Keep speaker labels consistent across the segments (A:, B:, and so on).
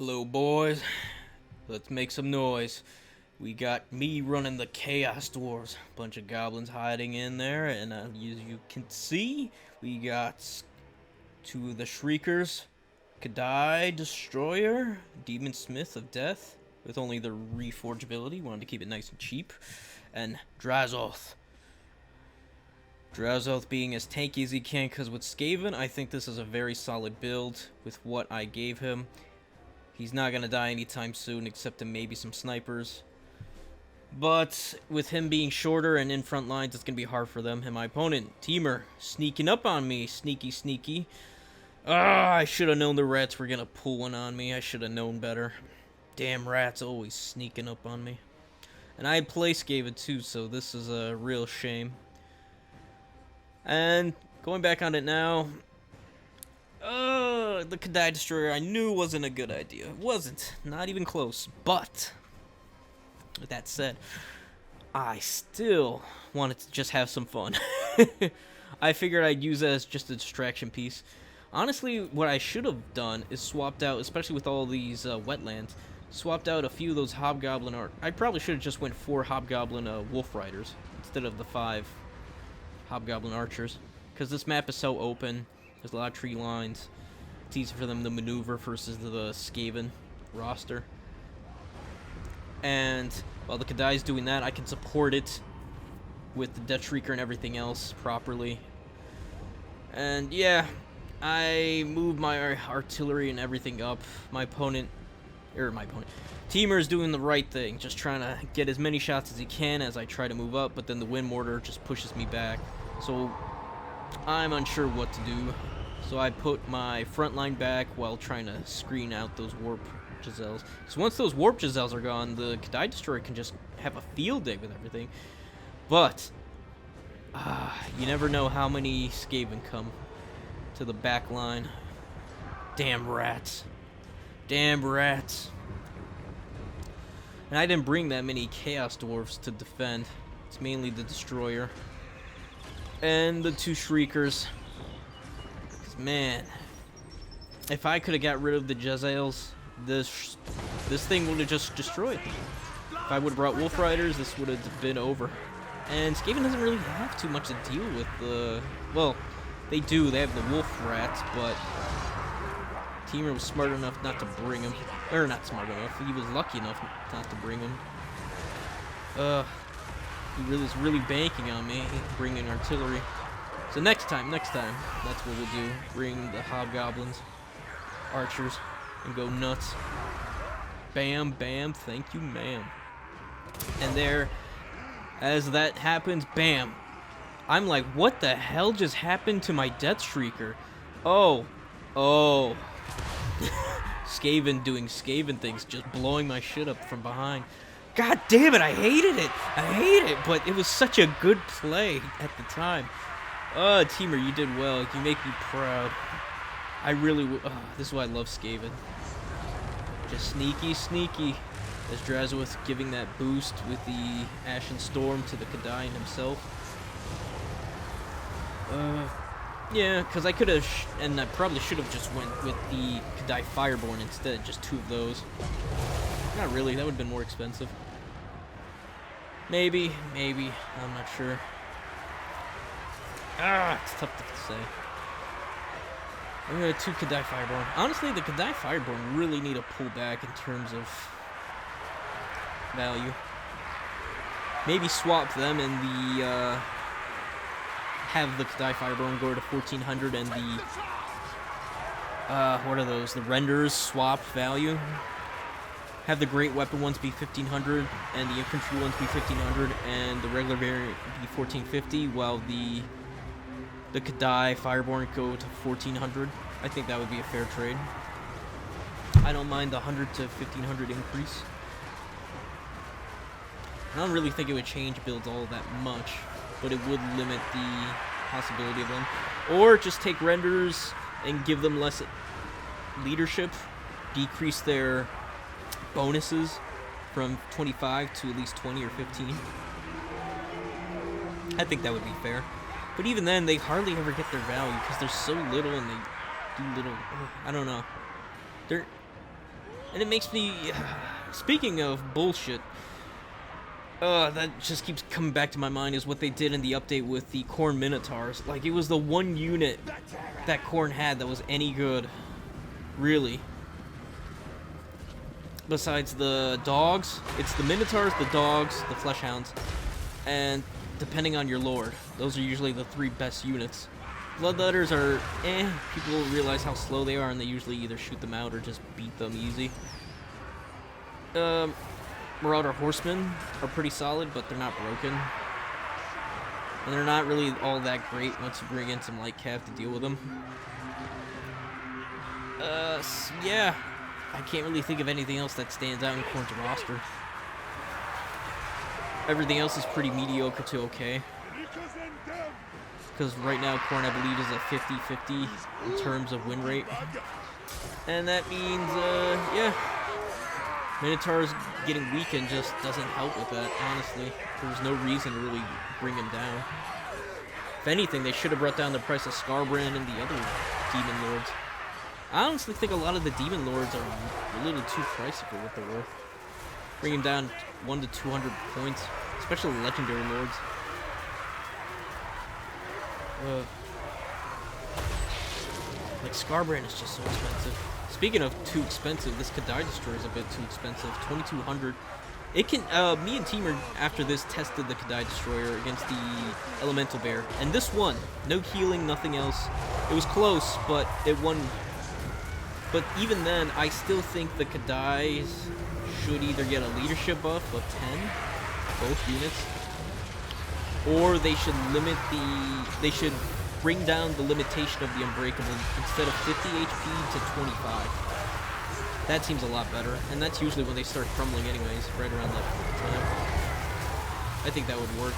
A: Hello, boys. Let's make some noise. We got me running the Chaos Dwarfs. Bunch of goblins hiding in there, and as you can see, we got two of the Shriekers, Kadai Destroyer, Demon Smith of Death, with only the reforgeability. Wanted to keep it nice and cheap, and Drazoth. Drazoth being as tanky as he can, because with Skaven, I think this is a very solid build with what I gave him. He's not going to die anytime soon, except to maybe some snipers. But with him being shorter and in front lines, it's going to be hard for them. And my opponent, TMiR, sneaking up on me. Sneaky, sneaky. Ah, I should have known the rats were going to pull one on me. I should have known better. Damn rats always sneaking up on me. And I play Skaven too, so this is a real shame. And going back on it now, the Kadai Destroyer I knew wasn't a good idea. It wasn't. Not even close. But, with that said, I still wanted to just have some fun. I figured I'd use it as just a distraction piece. Honestly, what I should have done is swapped out, especially with all these wetlands, swapped out a few of those Hobgoblin I probably should have just went 4 Hobgoblin Wolf Riders instead of the 5 Hobgoblin Archers. Because this map is so open. There's a lot of tree lines. It's easy for them to maneuver versus the Skaven roster. And while the Kadai's doing that, I can support it with the Death Shrieker and everything else properly. And yeah, I moved my artillery and everything up. My opponent, TMiR is doing the right thing, just trying to get as many shots as he can as I try to move up, but then the Wind Mortar just pushes me back. So I'm unsure what to do. So I put my front line back while trying to screen out those Warp Giselles. So once those Warp Giselles are gone, the Kadai Destroyer can just have a field day with everything. But you never know how many Skaven come to the back line. Damn rats. Damn rats. And I didn't bring that many Chaos Dwarfs to defend. It's mainly the Destroyer and the 2 Shriekers. Because, man, if I could have got rid of the Jezzails, this thing would have just destroyed. If I would have brought Wolf Riders, this would have been over. And Skaven doesn't really have too much to deal with the... Well, they do. They have the Wolf Rats, but TMiR was smart enough not to bring him. Or not smart enough. He was lucky enough not to bring him. He was really banking on me, bringing artillery. So next time, that's what we'll do. Bring the Hobgoblins, Archers, and go nuts. Bam, bam, thank you, ma'am. And there, as that happens, bam. I'm like, what the hell just happened to my Death Shrieker? Oh. Skaven doing Skaven things, just blowing my shit up from behind. God damn it, I hated it, but it was such a good play at the time. TMiR, you did well. You make me proud. I really this is why I love Skaven. Just sneaky, sneaky. As Drazoth giving that boost with the Ashen Storm to the Kadai himself. Yeah, because I could have, and I probably should have just went with the Kadai Fireborn instead, just 2 of those. Not really, that would have been more expensive. Maybe, I'm not sure. It's tough to say. 2 Kadai Fireborn. Honestly, the Kadai Fireborn really need to pull back in terms of value. Maybe swap them and the, have the Kadai Fireborn go to 1400 and the, what are those? The Renders swap value. Have the Great Weapon ones be 1500 and the Infantry ones be 1500 and the regular variant be 1450 while the Kadai Fireborn go to 1400. I think that would be a fair trade. I don't mind the 100 to 1500 increase. I don't really think it would change builds all that much, but it would limit the possibility of them. Or just take Renders and give them less leadership, decrease their bonuses from 25 to at least 20 or 15. I think that would be fair. But even then, they hardly ever get their value because they're so little and they do little... I don't know. They're... And it makes me... Speaking of bullshit, that just keeps coming back to my mind is what they did in the update with the Khorne Minotaurs. Like, it was the one unit that Khorne had that was any good. Really. Besides the dogs, it's the Minotaurs, the dogs, the Fleshhounds, and depending on your lord, those are usually the 3 best units. Bloodletters are, people realize how slow they are and they usually either shoot them out or just beat them easy. Marauder Horsemen are pretty solid, but they're not broken. And they're not really all that great once you bring in some light cav to deal with them. Yeah. I can't really think of anything else that stands out in Khorne's roster. Everything else is pretty mediocre to okay. Because right now, Khorne, I believe, is a 50-50 in terms of win rate. And that means, yeah. Minotaurs getting weakened just doesn't help with that, honestly. There's no reason to really bring him down. If anything, they should have brought down the price of Skarbrand and the other Demon Lords. I honestly think a lot of the Demon Lords are a little too pricey for what they're worth. Bring him down 100 to 200 points, especially Legendary Lords. Like, Skarbrand is just so expensive. Speaking of too expensive, this Kadai Destroyer is a bit too expensive. 2,200. It can, me and TMiR after this tested the Kadai Destroyer against the Elemental Bear. And this won. No healing, nothing else. It was close, but it won. But even then, I still think the Kadais should either get a leadership buff of 10, both units, or they should limit they should bring down the limitation of the Unbreakable instead of 50 HP to 25. That seems a lot better, and that's usually when they start crumbling anyways, right around that time. I think that would work.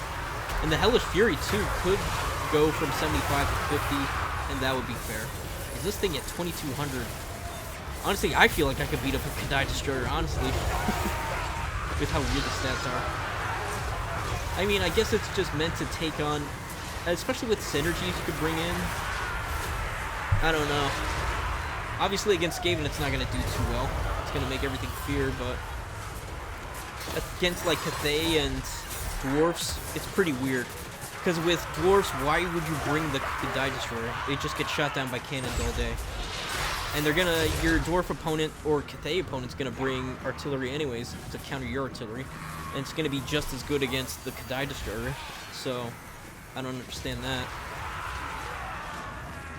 A: And the Hellish Fury, too, could go from 75 to 50, and that would be fair. Because this thing at 2,200... Honestly, I feel like I could beat up a Kadai Destroyer, honestly. With how weird the stats are. I mean, I guess it's just meant to take on... Especially with synergies you could bring in. I don't know. Obviously, against Skaven, it's not going to do too well. It's going to make everything fear, but... Against, like, Cathay and Dwarfs, it's pretty weird. Because with Dwarfs, why would you bring the Kadai Destroyer? They just get shot down by cannons all day. And they're gonna, your Dwarf opponent or Cathay opponent's gonna bring artillery anyways to counter your artillery. And it's gonna be just as good against the Kadai Destroyer. So, I don't understand that.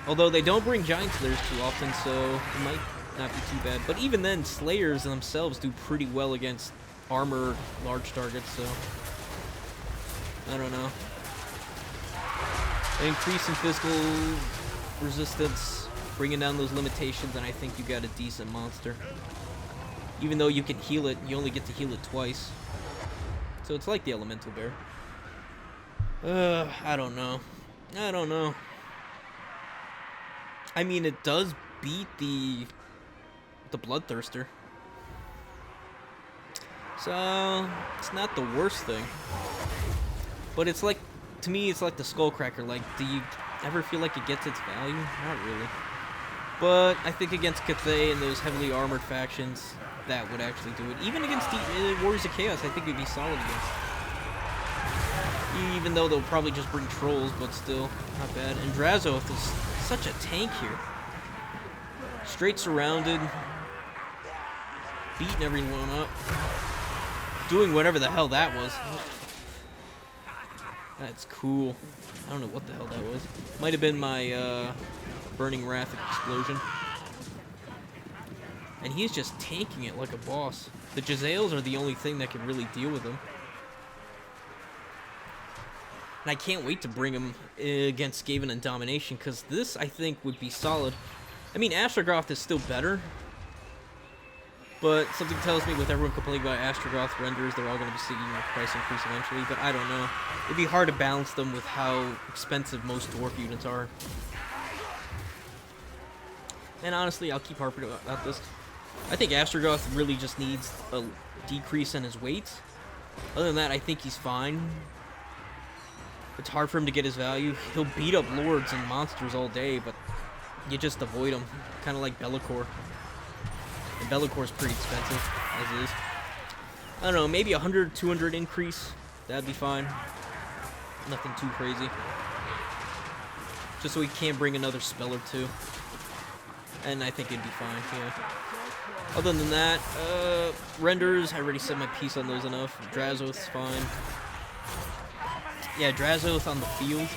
A: Although they don't bring Giant Slayers too often, so it might not be too bad. But even then, Slayers themselves do pretty well against armor large targets, so... I don't know. An increase in physical resistance, bringing down those limitations, and I think you got a decent monster. Even though you can heal it, you only get to heal it twice. So it's like the Elemental Bear. I don't know. I don't know. I mean, it does beat the Bloodthirster. So, it's not the worst thing. But it's like, to me, it's like the Skullcracker. Like, do you ever feel like it gets its value? Not really. But I think against Cathay and those heavily armored factions, that would actually do it. Even against the Warriors of Chaos, I think it'd be solid against. Even though they'll probably just bring trolls, but still, not bad. And Drazoth is such a tank here. Straight surrounded. Beating everyone up. Doing whatever the hell that was. That's cool. I don't know what the hell that was. Might have been my Burning Wrath explosion. And he's just tanking it like a boss. The Jezzails are the only thing that can really deal with him. And I can't wait to bring him against Skaven and Domination, because this, I think, would be solid. I mean, Astrogoth is still better. But something tells me with everyone complaining about Astrogoth renders, they're all going to be seeing a price increase eventually. But I don't know. It'd be hard to balance them with how expensive most Dwarf units are. And honestly, I'll keep harping about this. I think Astrogoth really just needs a decrease in his weight. Other than that, I think he's fine. It's hard for him to get his value. He'll beat up lords and monsters all day, but you just avoid him. Kind of like Be'lakor. And Bellacore's pretty expensive, as is. I don't know, maybe 100, 200 increase. That'd be fine. Nothing too crazy. Just so we can't bring another spell or two. And I think it'd be fine, yeah. Other than that, renders, I already said my piece on those enough. Drazoth's fine. Yeah, Drazoth on the field.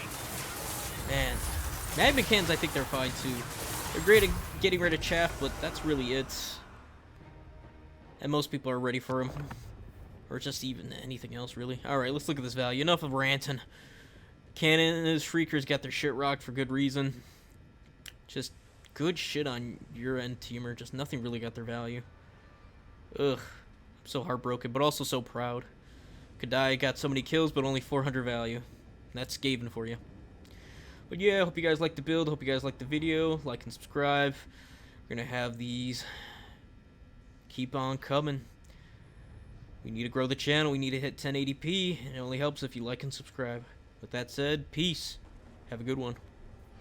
A: Man, Magmacans, I think they're fine too. They're great at getting rid of chaff, but that's really it. And most people are ready for them. Or just even anything else, really. Alright, let's look at this value. Enough of ranting. Cannon and his Shriekers got their shit rocked for good reason. Just good shit on your end, TMiR. Just nothing really got their value. Ugh. I'm so heartbroken, but also so proud. Kadai got so many kills, but only 400 value. That's Skaven for you. But yeah, I hope you guys liked the build. Hope you guys liked the video. Like and subscribe. We're going to have these keep on coming. We need to grow the channel. We need to hit 1080p. And it only helps if you like and subscribe. With that said, peace. Have a good one.